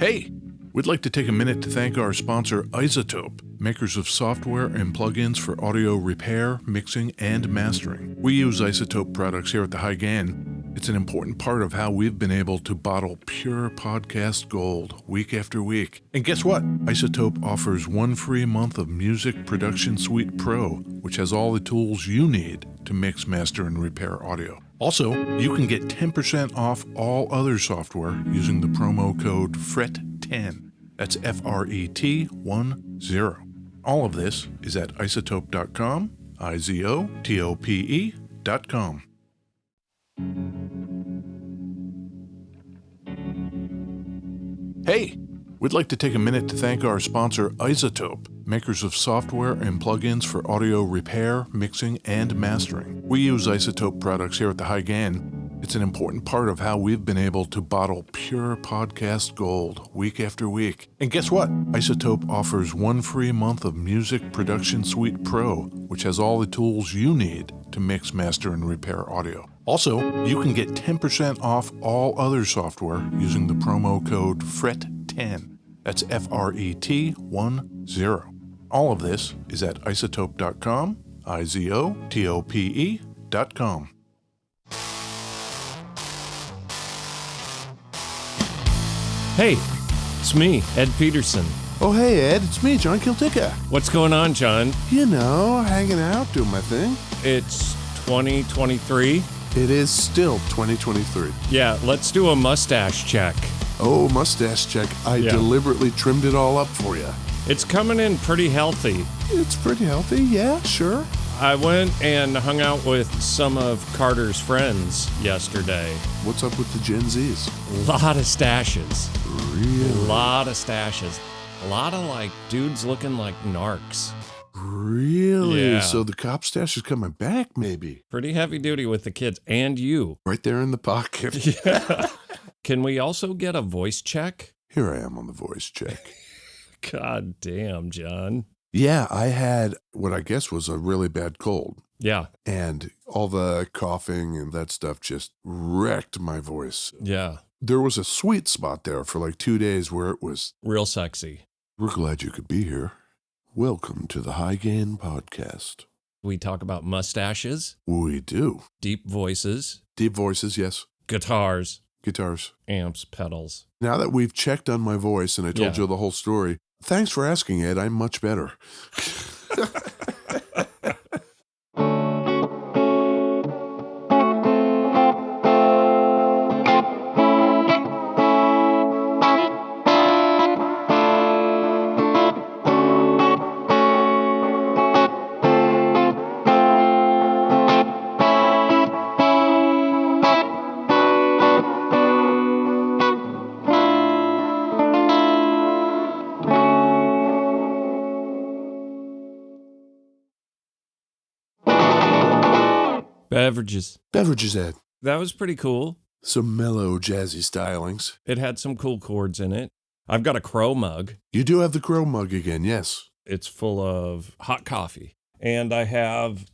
Hey, we'd like to take a minute to thank our sponsor, iZotope, makers of software and plugins for audio repair, mixing, and mastering. We use iZotope products here at the High Gain. It's an important part of how we've been able to bottle pure podcast gold week after week. And guess what? iZotope offers 1 free month of Music Production Suite Pro, which has all the tools you need to mix, master, and repair audio. Also, you can get 10% off all other software using the promo code FRET10. That's FRET10. All of this is at iZotope.com, iZotope.com. Hey, we'd like to take a minute to thank our sponsor, iZotope, makers of software and plugins for audio repair, mixing, and mastering. We use iZotope products here at the High Gain. It's an important part of how we've been able to bottle pure podcast gold week after week. And guess what? iZotope offers 1 free month of Music Production Suite Pro, which has all the tools you need to mix, master, and repair audio. Also, you can get 10% off all other software using the promo code FRET10. That's FRET10. All of this is at iZotope.com, iZotope.com. Hey, it's me, Ed Peterson. Oh, hey, Ed, it's me, John Kiltica. What's going on, John? You know, hanging out, doing my thing. It's 2023. It is still 2023. Yeah, let's do a mustache check. Oh, mustache check. I deliberately trimmed it all up for you. It's coming in pretty healthy. It's pretty healthy, yeah, sure. I went and hung out with some of Carter's friends yesterday. What's up with the Gen Zs? A lot of stashes. Really? A lot of stashes. A lot of, like, dudes looking like narcs. Really? Yeah. So the cop stash is coming back, maybe? Pretty heavy duty with the kids. And you. Right there in the pocket. Yeah. Can we also get a voice check? Here I am on the voice check. God damn, John. Yeah, I had what I guess was a really bad cold. Yeah. And all the coughing and that stuff just wrecked my voice. Yeah. There was a sweet spot there for like 2 days where it was real sexy. We're glad you could be here. Welcome to the High Gain Podcast. We talk about mustaches. We do. Deep voices. Deep voices, yes. Guitars. Guitars. Amps, pedals. Now that we've checked on my voice and I told you the whole story, thanks for asking, Ed. I'm much better. Beverages. Beverages, Ed. That was pretty cool. Some mellow, jazzy stylings. It had some cool chords in it. I've got a Crow mug. You do have the Crow mug again, yes. It's full of hot coffee. And I have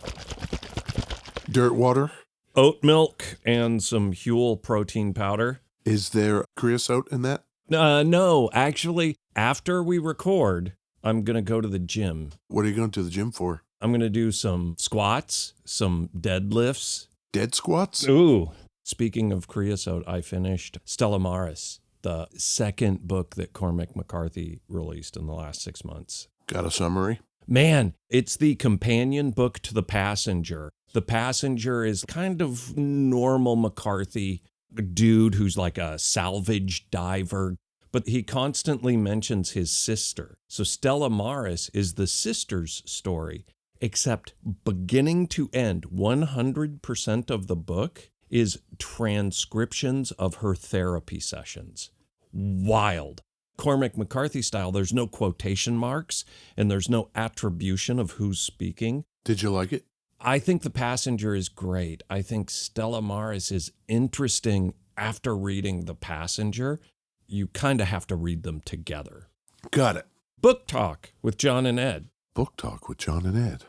dirt water, oat milk, and some Huel protein powder. Is there creosote in that? No, actually, after we record, I'm going to go to the gym. What are you going to the gym for? I'm going to do some squats, some deadlifts. Dead squats? Ooh. Speaking of creosote, I finished Stella Maris, the second book that Cormac McCarthy released in the last 6 months. Got a summary? Man, it's the companion book to The Passenger. The Passenger is kind of normal McCarthy, a dude who's like a salvage diver, but he constantly mentions his sister. So Stella Maris is the sister's story. Except beginning to end, 100% of the book is transcriptions of her therapy sessions. Wild. Cormac McCarthy style, there's no quotation marks and there's no attribution of who's speaking. Did you like it? I think The Passenger is great. I think Stella Maris is interesting after reading The Passenger. You kind of have to read them together. Got it. Book Talk with John and Ed. Book Talk with John and Ed.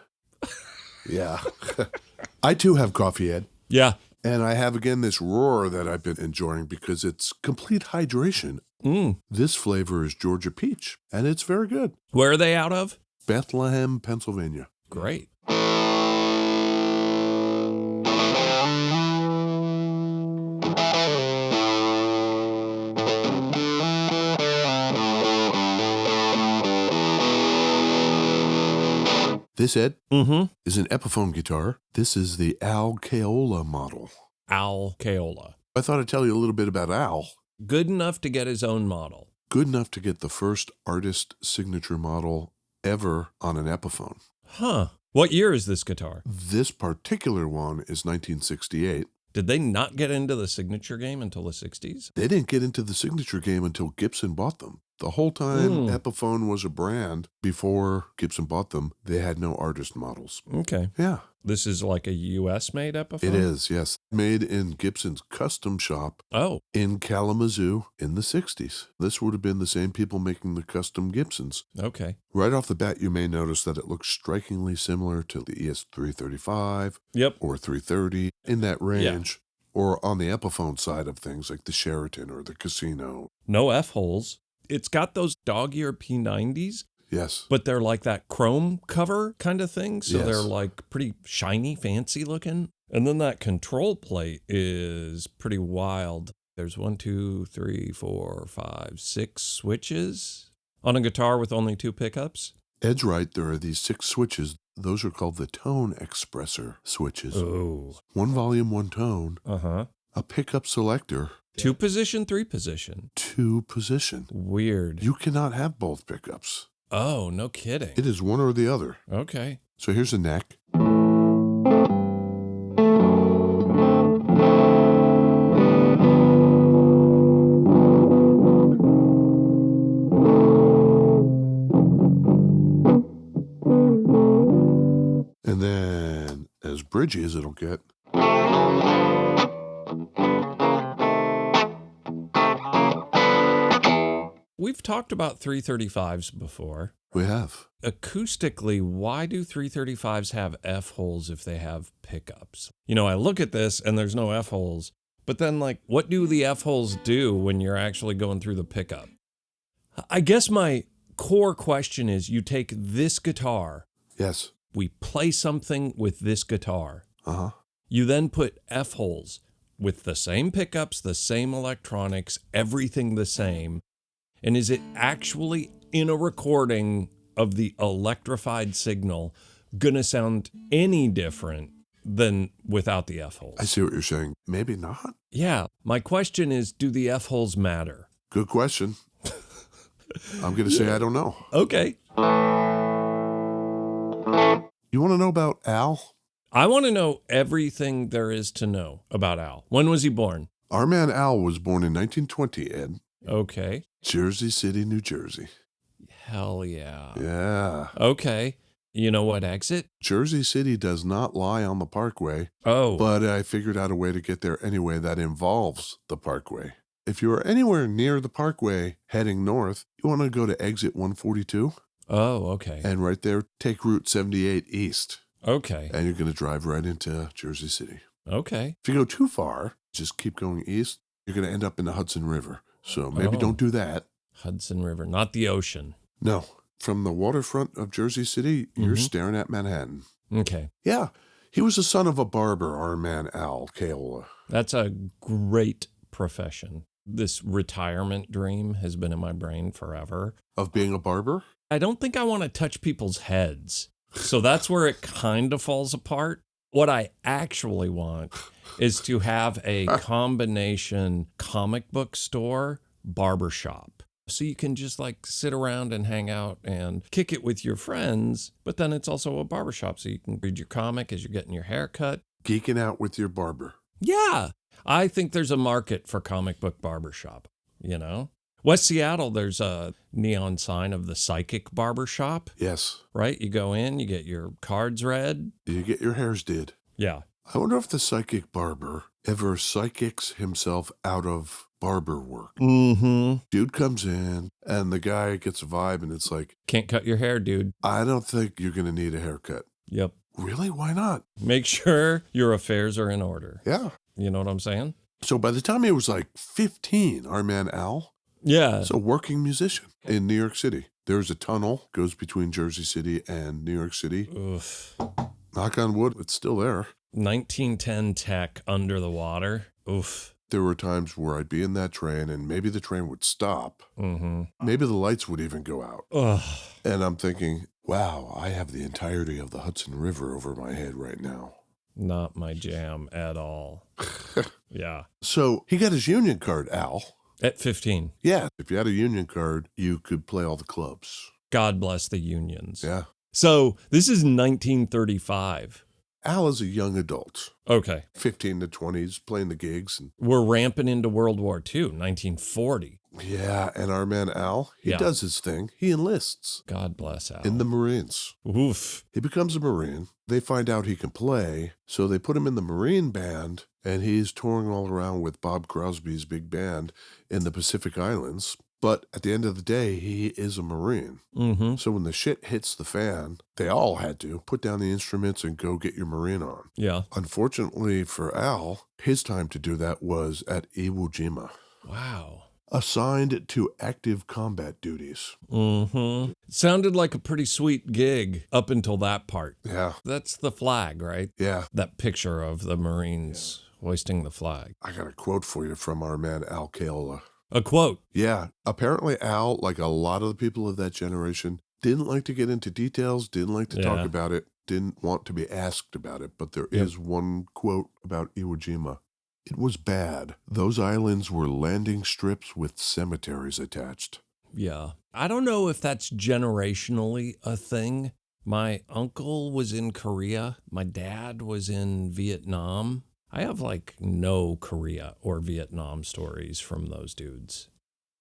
Yeah. I too have coffee, Ed. Yeah. And I have, again, this roar that I've been enjoying because it's complete hydration. This flavor is Georgia Peach, and it's very good. Where are they out of? Bethlehem, Pennsylvania. Great. This, Ed, is an Epiphone guitar. This is the Al Caiola model. Al Caiola. I thought I'd tell you a little bit about Al. Good enough to get his own model. Good enough to get the first artist signature model ever on an Epiphone. Huh. What year is this guitar? This particular one is 1968. Did they not get into the signature game until the 60s? They didn't get into the signature game until Gibson bought them. The whole time Epiphone was a brand, before Gibson bought them, they had no artist models. Okay. Yeah. This is like a U.S.-made Epiphone? It is, yes. Made in Gibson's custom shop in Kalamazoo in the 60s. This would have been the same people making the custom Gibsons. Okay. Right off the bat, you may notice that it looks strikingly similar to the ES-335 or 330, in that range. Or on the Epiphone side of things, like the Sheraton or the Casino. No F-holes. It's got those dog-ear P90s. Yes. But they're like that chrome cover kind of thing. So they're like pretty shiny, fancy looking. And then that control plate is pretty wild. There's 1, 2, 3, 4, 5, 6 switches on a guitar with only 2 pickups. Ed's right. There are these 6 switches. Those are called the tone expressor switches. Oh. 1 volume, 1 tone. A pickup selector. 2 position, 3 position. 2 position. Weird. You cannot have both pickups. Oh, no kidding. It is one or the other. Okay. So here's the neck. And then as bridgy as it'll get. We've talked about 335s before. We have. Acoustically, why do 335s have F-holes if they have pickups? You know, I look at this and there's no F-holes, but then like, what do the F-holes do when you're actually going through the pickup? I guess my core question is, you take this guitar. Yes. We play something with this guitar. You then put F-holes with the same pickups, the same electronics, everything the same. And is it actually in a recording of the electrified signal gonna sound any different than without the F-holes? I see what you're saying. Maybe not. Yeah. My question is, do the F-holes matter? Good question. I'm going to say I don't know. Okay. You want to know about Al? I want to know everything there is to know about Al. When was he born? Our man Al was born in 1920, Ed. Okay. Jersey City, New Jersey. Hell yeah. Yeah. Okay. You know what exit? Jersey City does not lie on the Parkway. Oh. But I figured out a way to get there anyway that involves the Parkway. If you are anywhere near the Parkway heading north, you want to go to exit 142. Oh, okay. And right there, take Route 78 east. Okay. And you're going to drive right into Jersey City. Okay. If you go too far, just keep going east, you're going to end up in the Hudson River. So maybe don't do that. Hudson River, not the ocean. No. From the waterfront of Jersey City, you're staring at Manhattan. Okay. Yeah. He was the son of a barber, our man Al Caiola. That's a great profession. This retirement dream has been in my brain forever. Of being a barber? I don't think I want to touch people's heads. So that's where it kind of falls apart. What I actually want is to have a combination comic book store barbershop. So you can just like sit around and hang out and kick it with your friends, but then it's also a barbershop so you can read your comic as you're getting your hair cut. Geeking out with your barber. Yeah. I think there's a market for comic book barbershop, you know? West Seattle, there's a neon sign of the Psychic Barbershop. Yes. Right? You go in, you get your cards read. You get your hairs did. Yeah. I wonder if the psychic barber ever psychics himself out of barber work. Dude comes in and the guy gets a vibe and it's like, can't cut your hair, dude. I don't think you're going to need a haircut. Yep. Really? Why not? Make sure your affairs are in order. Yeah. You know what I'm saying? So by the time he was like 15, our man Al is a working musician in New York City. There's a tunnel goes between Jersey City and New York City. Oof. Knock on wood, it's still there. 1910 tech under the water. Oof. There were times where I'd be in that train and maybe the train would stop. Mm-hmm. Maybe the lights would even go out. Ugh. And I'm thinking, wow, I have the entirety of the Hudson River over my head right now. Not my jam at all. Yeah. So he got his union card, Al. At 15. Yeah. If you had a union card, you could play all the clubs. God bless the unions. Yeah. So this is 1935. Al is a young adult. Okay. 15 to 20s, playing the gigs. And we're ramping into World War II, 1940. Yeah, and our man Al, he does his thing. He enlists. God bless Al. In the Marines. Oof. He becomes a Marine. They find out he can play, so they put him in the Marine band, and he's touring all around with Bob Crosby's big band in the Pacific Islands. But at the end of the day, he is a Marine. Mm-hmm. So when the shit hits the fan, they all had to put down the instruments and go get your Marine on. Yeah. Unfortunately for Al, his time to do that was at Iwo Jima. Wow. Assigned to active combat duties. Mm-hmm. Sounded like a pretty sweet gig up until that part. Yeah. That's the flag, right? Yeah. That picture of the Marines hoisting the flag. I got a quote for you from our man Al Caiola. A quote. Yeah. Apparently Al, like a lot of the people of that generation, didn't like to get into details, didn't like to talk about it, didn't want to be asked about it. But there is one quote about Iwo Jima. It was bad. Those islands were landing strips with cemeteries attached. Yeah. I don't know if that's generationally a thing. My uncle was in Korea. My dad was in Vietnam. I have like no Korea or Vietnam stories from those dudes.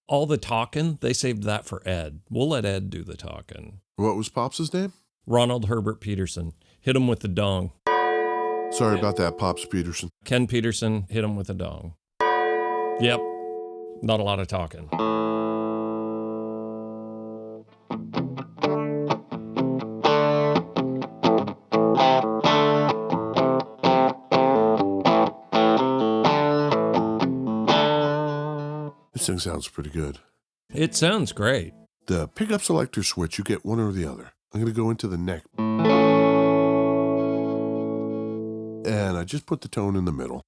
All the talking, they saved that for Ed. We'll let Ed do the talking. What was Pops' name? Ronald Herbert Peterson. Hit him with the dong. Sorry about that, Pops Peterson. Ken Peterson hit him with a dong. Yep. Not a lot of talking. This thing sounds pretty good. It sounds great. The pickup selector switch, you get one or the other. I'm going to go into the neck. And I just put the tone in the middle.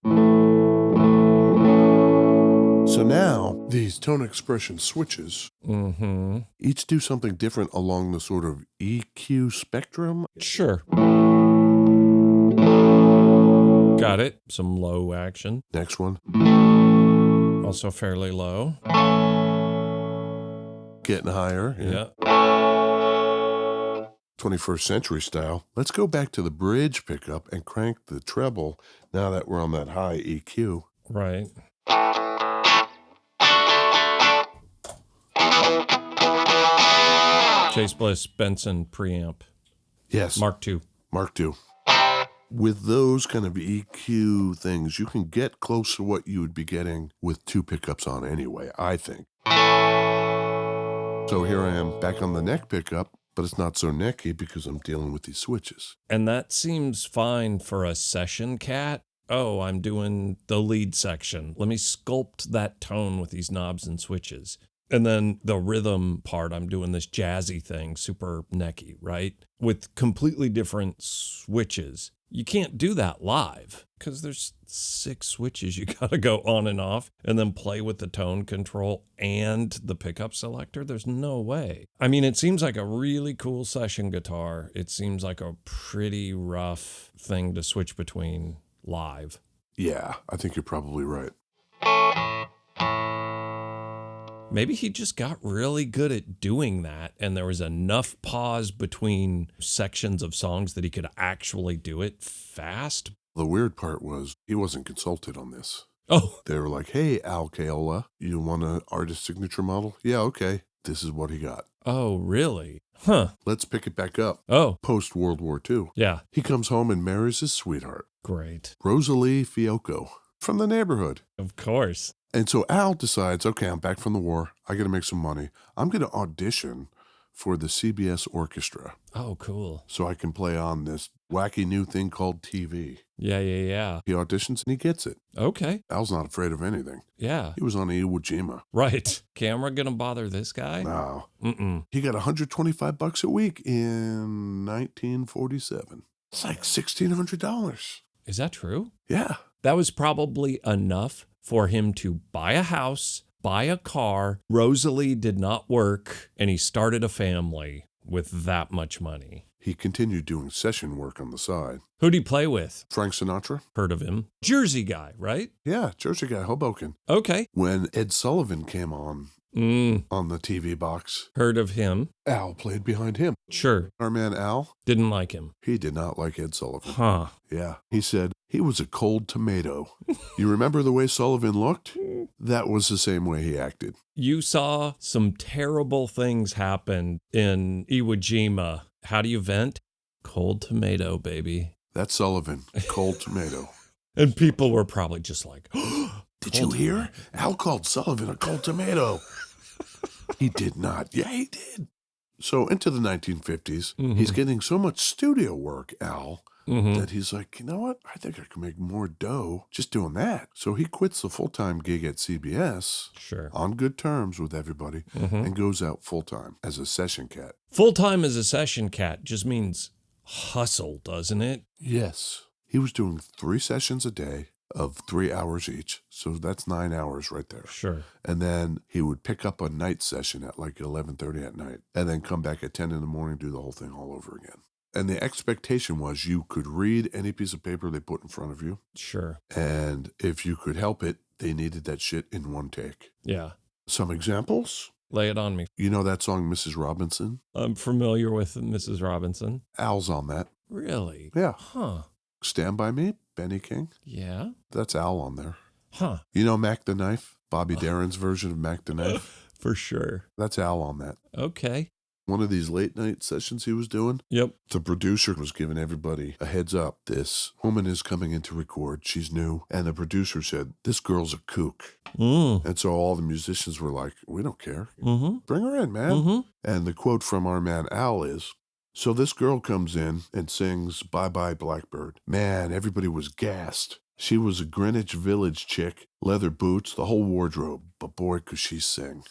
So now, these tone expression switches each do something different along the sort of EQ spectrum. Sure. Got it. Some low action. Next one. Also fairly low. Getting higher. Yeah. 21st century style. Let's go back to the bridge pickup and crank the treble now that we're on that high EQ. Right. Chase Bliss Benson preamp. Yes. Mark II. Mark II. With those kind of EQ things, you can get close to what you would be getting with two pickups on anyway, I think. So here I am back on the neck pickup. But it's not so necky because I'm dealing with these switches. And that seems fine for a session cat. Oh, I'm doing the lead section. Let me sculpt that tone with these knobs and switches. And then the rhythm part, I'm doing this jazzy thing, super necky, right? With completely different switches. You can't do that live because there's 6 switches you got to go on and off and then play with the tone control and the pickup selector. There's no way. I mean, it seems like a really cool session guitar. It seems like a pretty rough thing to switch between live. Yeah, I think you're probably right. Maybe he just got really good at doing that, and there was enough pause between sections of songs that he could actually do it fast. The weird part was he wasn't consulted on this. Oh. They were like, hey, Al Caiola, you want an artist signature model? Yeah, okay. This is what he got. Oh, really? Huh. Let's pick it back up. Oh. Post-World War II. Yeah. He comes home and marries his sweetheart. Great. Rosalie Fiocco from the neighborhood. Of course. And so Al decides, okay, I'm back from the war. I got to make some money. I'm going to audition for the CBS orchestra. Oh, cool. So I can play on this wacky new thing called TV. Yeah. He auditions and he gets it. Okay. Al's not afraid of anything. Yeah. He was on Iwo Jima. Right. Camera gonna bother this guy? No. Mm-mm. He got $125 a week in 1947. It's like $1,600. Is that true? Yeah. That was probably enough for him to buy a house, buy a car. Rosalie did not work, and he started a family with that much money. He continued doing session work on the side. Who'd he play with? Frank Sinatra? Heard of him. Jersey guy, right? Yeah, Jersey guy, Hoboken. Okay. When Ed Sullivan came on the TV box, heard of him. Al played behind him. Sure. Our man Al? Didn't like him. He did not like Ed Sullivan. Huh. Yeah. He said he was a cold tomato. You remember the way Sullivan looked? That was the same way he acted. You saw some terrible things happen in Iwo Jima. How do you vent? Cold tomato, baby. That's Sullivan. Cold tomato. And people were probably just like, did you hear? Al called Sullivan a cold tomato. He did not. Yeah, he did. So into the 1950s, he's getting so much studio work, Al, that he's like, you know what? I think I can make more dough just doing that. So he quits the full-time gig at CBS, sure, on good terms with everybody, and goes out full-time as a session cat. Full-time as a session cat just means hustle, doesn't it? Yes. He was doing 3 sessions a day of 3 hours each. So that's 9 hours right there. Sure. And then he would pick up a night session at like 11:30 at night and then come back at 10 in the morning, do the whole thing all over again. And the expectation was you could read any piece of paper they put in front of you. Sure. And if you could help it, they needed that shit in one take. Yeah. Some examples? Lay it on me. You know that song, Mrs. Robinson? I'm familiar with Mrs. Robinson. Al's on that. Really? Yeah. Huh. Stand By Me, Benny King? Yeah. That's Al on there. Huh. You know Mac the Knife? Bobby Darin's version of Mac the Knife? For sure. That's Al on that. Okay. One of these late night sessions he was doing, Yep. the producer was giving everybody a heads up. This woman is coming in to record. She's new. And the producer said, this girl's a kook. And so all the musicians were like, we don't care. Bring her in, man. And the quote from our man Al is, so this girl comes in and sings Bye Bye Blackbird. Man, everybody was gassed. She was a Greenwich Village chick, leather boots, the whole wardrobe. But boy, could she sing.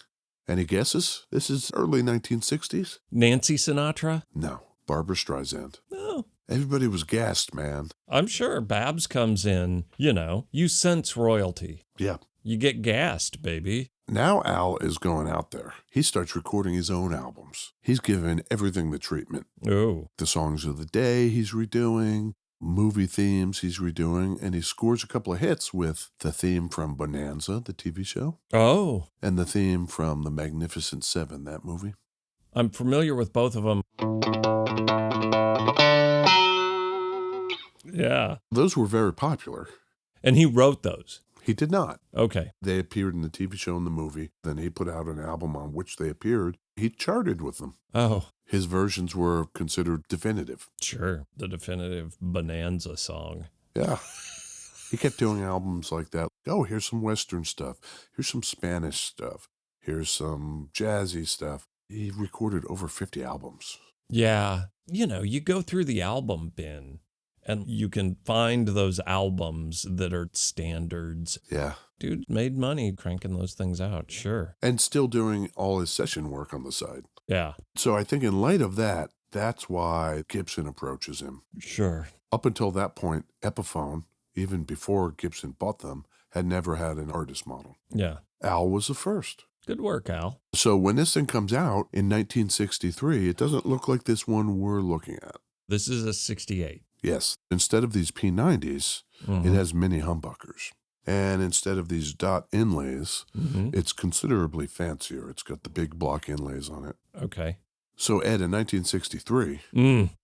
Any guesses? This is early 1960s? Nancy Sinatra? No, Barbra Streisand. No. Everybody was gassed, man. I'm sure Babs comes in, you sense royalty. Yeah. You get gassed, baby. Now Al is going out there. He starts recording his own albums. He's giving everything the treatment. Oh. The songs of the day he's redoing, movie themes he's redoing, and he scores a couple of hits with the theme from Bonanza, the TV show. Oh. And the theme from The Magnificent Seven, that movie. I'm familiar with both of them. Yeah. Those were very popular. And he wrote those. He did not. Okay. They appeared in the TV show and the movie. Then he put out an album on which they appeared. He charted with them. Oh. His versions were considered definitive. Sure. The definitive Bonanza song. Yeah. He kept doing albums like that. Oh, here's some Western stuff. Here's some Spanish stuff. Here's some jazzy stuff. He recorded over 50 albums. Yeah. You go through the album bin and you can find those albums that are standards. Yeah. Dude made money cranking those things out, sure. And still doing all his session work on the side. Yeah. So I think in light of that, that's why Gibson approaches him. Sure. Up until that point, Epiphone, even before Gibson bought them, had never had an artist model. Yeah. Al was the first. Good work, Al. So when this thing comes out in 1963, it doesn't look like this one we're looking at. This is a 68. Yes. Instead of these P90s, it has mini humbuckers. And instead of these dot inlays, it's considerably fancier. It's got the big block inlays on it. Okay. So Ed, in 1963,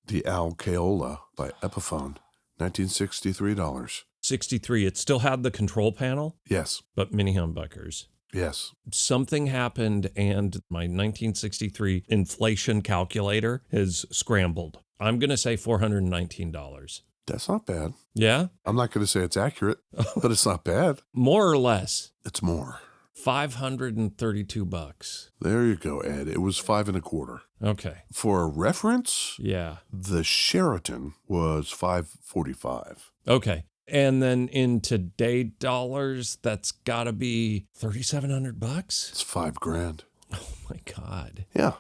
the Al Caiola by Epiphone, $1963. 63. It still had the control panel? Yes. But mini humbuckers. Yes. Something happened and my 1963 inflation calculator has scrambled. I'm going to say $419. That's not bad. Yeah? I'm not going to say it's accurate, but it's not bad. More or less? It's more. $532. There you go, Ed. It was $5.25. Okay. For a reference, Yeah. the Sheraton was $545. Okay. And then in today dollars, that's got to be $3,700. It's $5,000. Oh my God. Yeah.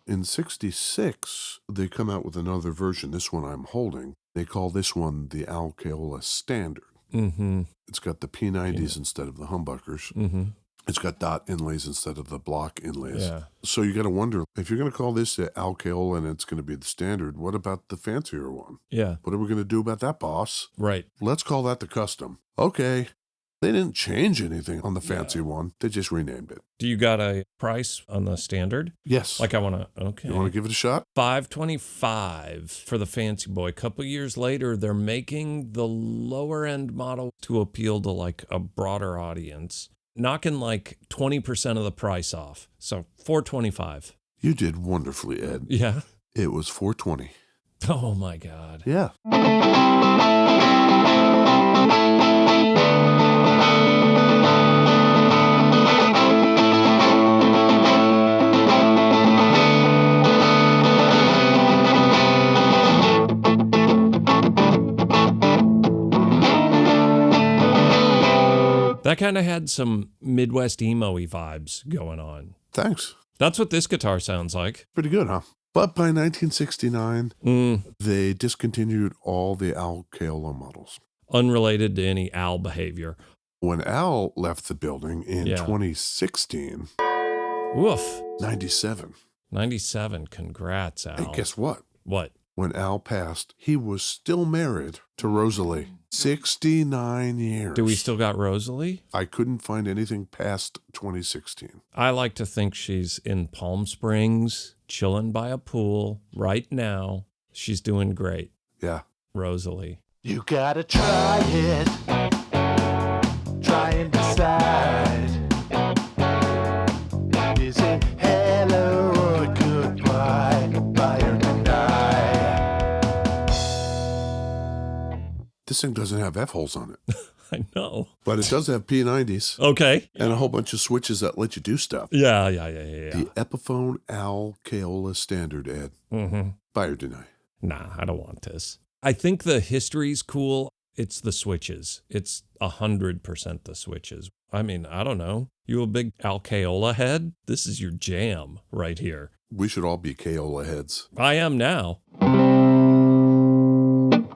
In 66, they come out with another version. This one I'm holding. They call this one the Al Caiola Standard. Mm-hmm. It's got the P90s instead of the humbuckers. Mm-hmm. It's got dot inlays instead of the block inlays. Yeah. So you got to wonder, if you're going to call this the Al Caiola and it's going to be the Standard, what about the fancier one? Yeah. What are we going to do about that, boss? Right. Let's call that the Custom. Okay. They didn't change anything on the fancy one. They just renamed it. Do you got a price on the Standard? Yes. Like I want to, okay. You want to give it a shot? $525 for the fancy boy. A couple years later, they're making the lower end model to appeal to like a broader audience, knocking like 20% of the price off. So $425. You did wonderfully, Ed. Yeah. It was $420. Oh my God. Yeah. That kind of had some Midwest emo-y vibes going on. Thanks. That's what this guitar sounds like. Pretty good, huh? But by 1969, they discontinued all the Al Caiola models. Unrelated to any Al behavior. When Al left the building in 2016, Woof. 97. 97. Congrats, Al. Hey, guess what? What? When Al passed, he was still married to Rosalie. 69 years. Do we still got Rosalie? I couldn't find anything past 2016. I like to think she's in Palm Springs, chilling by a pool right now. She's doing great. Yeah. Rosalie. You gotta try it. Try and decide. Is it hello or goodbye? Buy or deny? This thing doesn't have F-holes on it. I know. But it does have P90s. Okay. And a whole bunch of switches that let you do stuff. Yeah. The Epiphone Al Caiola Standard, Ed. Mm-hmm. Buy or deny? Nah, I don't want this. I think the history's cool. It's the switches. It's 100% the switches. I mean, I don't know. You a big Al Caiola head? This is your jam right here. We should all be Caiola heads. I am now.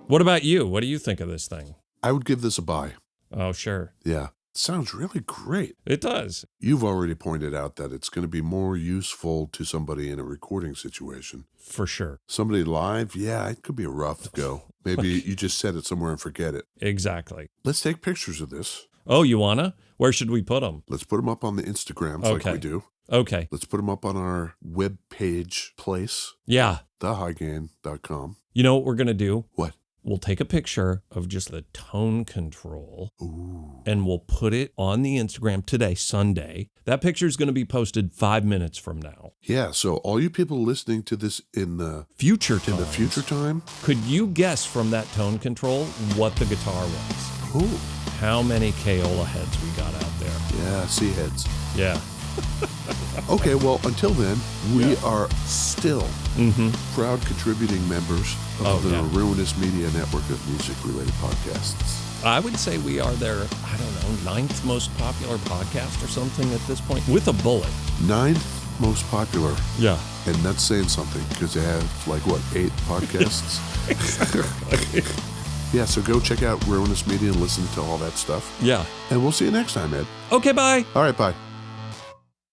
What about you? What do you think of this thing? I would give this a buy. Oh, sure. Yeah. It sounds really great. It does. You've already pointed out that it's going to be more useful to somebody in a recording situation. For sure. Somebody live, yeah, it could be a rough go. Maybe you just set it somewhere and forget it. Exactly. Let's take pictures of this. Oh, you wanna? Where should we put them? Let's put them up on the Instagrams like we do. Okay. Let's put them up on our web page place. Yeah. thehighgain.com. You know what we're going to do? What? We'll take a picture of just the tone control. Ooh. And we'll put it on the Instagram today, Sunday. That picture is going to be posted 5 minutes from now. Yeah, so all you people listening to this in the future time, could you guess from that tone control what the guitar was? Ooh. How many Caiola heads we got out there? Yeah, C heads. Yeah. Okay, well, until then, we are still proud contributing members of the Ruinous Media Network of music-related podcasts. I would say we are their, I don't know, 9th most popular podcast or something at this point, with a bullet. 9th most popular. Yeah. And that's saying something, because they have, 8 podcasts. Yeah, so go check out Ruinous Media and listen to all that stuff. Yeah. And we'll see you next time, Ed. Okay, bye. All right, bye.